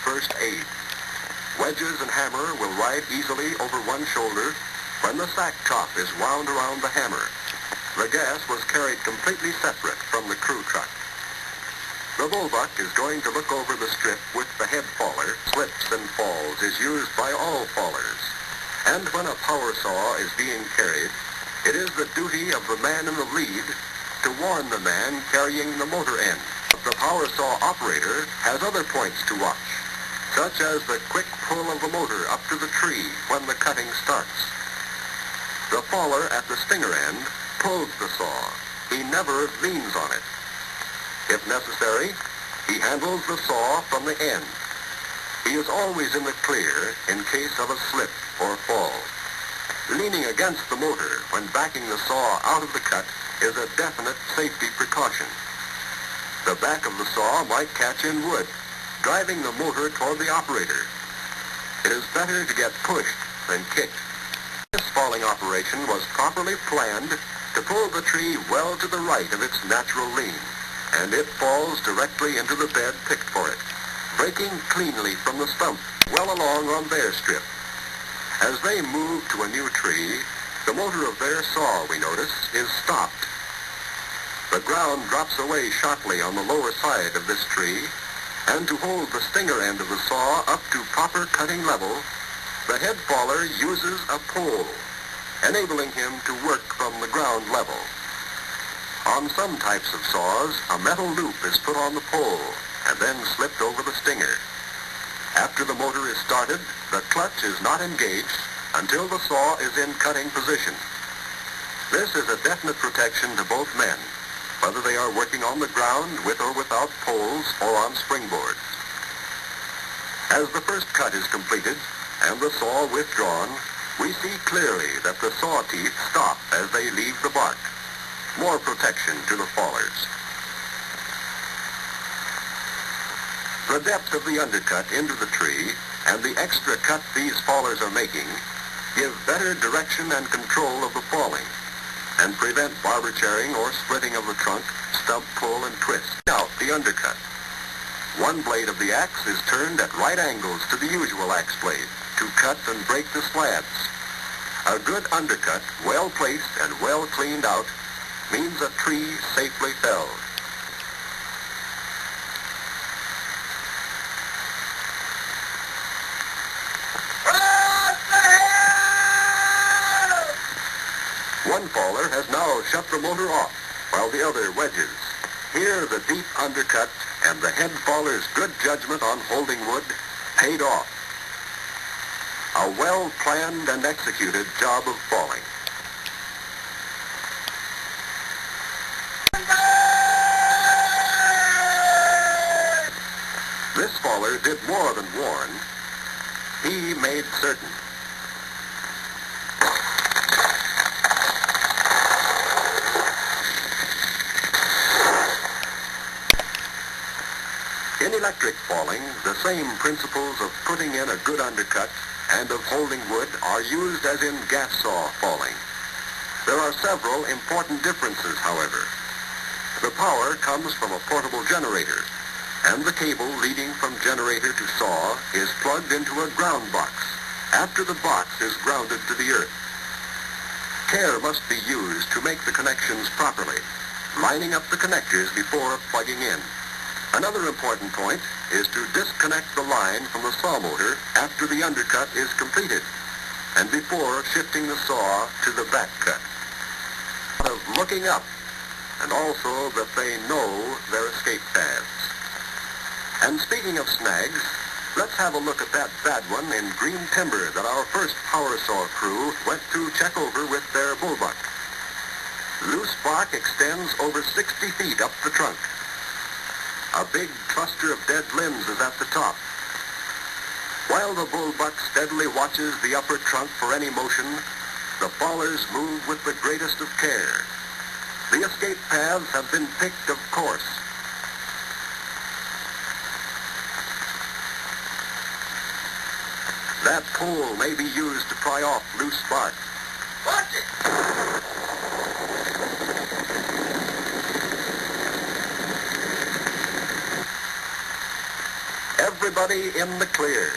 First aid. Wedges and hammer will ride easily over one shoulder when the sack top is wound around the hammer. The gas was carried completely separate from the crew truck. The bullbuck is going to look over the strip with the head faller. Slips and falls is used by all fallers. And when a power saw is being carried, it is the duty of the man in the lead to warn the man carrying the motor end. The power saw operator has other points to watch, such as the quick pull of the motor up to the tree when the cutting starts. The faller at the stinger end pulls the saw. He never leans on it. If necessary, he handles the saw from the end. He is always in the clear in case of a slip or fall. Leaning against the motor when backing the saw out of the cut is a definite safety precaution. The back of the saw might catch in wood, driving the motor toward the operator. It is better to get pushed than kicked. This falling operation was properly planned to pull the tree well to the right of its natural lean, and it falls directly into the bed picked for it, breaking cleanly from the stump, well along on their strip. As they move to a new tree, the motor of their saw, we notice, is stopped. The ground drops away sharply on the lower side of this tree, and to hold the stinger end of the saw up to proper cutting level, the head faller uses a pole, enabling him to work from the ground level. On some types of saws, a metal loop is put on the pole and then slipped over the stinger. After the motor is started, the clutch is not engaged until the saw is in cutting position. This is a definite protection to both men, whether they are working on the ground with or without poles or on springboards. As the first cut is completed and the saw withdrawn, we see clearly that the saw teeth stop as they leave the bark. More protection to the fallers. The depth of the undercut into the tree and the extra cut these fallers are making give better direction and control of the falling and prevent barber chairing or splitting of the trunk, stub pull and twist. Out the undercut. One blade of the axe is turned at right angles to the usual axe blade to cut and break the slabs. A good undercut, well placed and well cleaned out, means a tree safely felled. One faller has now shut the motor off, while the other wedges. Here the deep undercut and the head faller's good judgment on holding wood paid off. A well-planned and executed job of falling. This faller did more than warn. He made certain. In electric falling, the same principles of putting in a good undercut and of holding wood are used as in gas saw falling. There are several important differences, however. The power comes from a portable generator, and the cable leading from generator to saw is plugged into a ground box after the box is grounded to the earth. Care must be used to make the connections properly, lining up the connectors before plugging in. Another important point is to disconnect the line from the saw motor after the undercut is completed and before shifting the saw to the back cut. Of looking up, and also that they know their escape paths. And speaking of snags, let's have a look at that bad one in green timber that our first power saw crew went to check over with their bullbuck. Loose bark extends over 60 feet up the trunk. A big cluster of dead limbs is at the top. While the bullbuck steadily watches the upper trunk for any motion, the fallers move with the greatest of care. The escape paths have been picked, of course. That pole may be used to pry off loose bark. Watch it! everybody in the clear.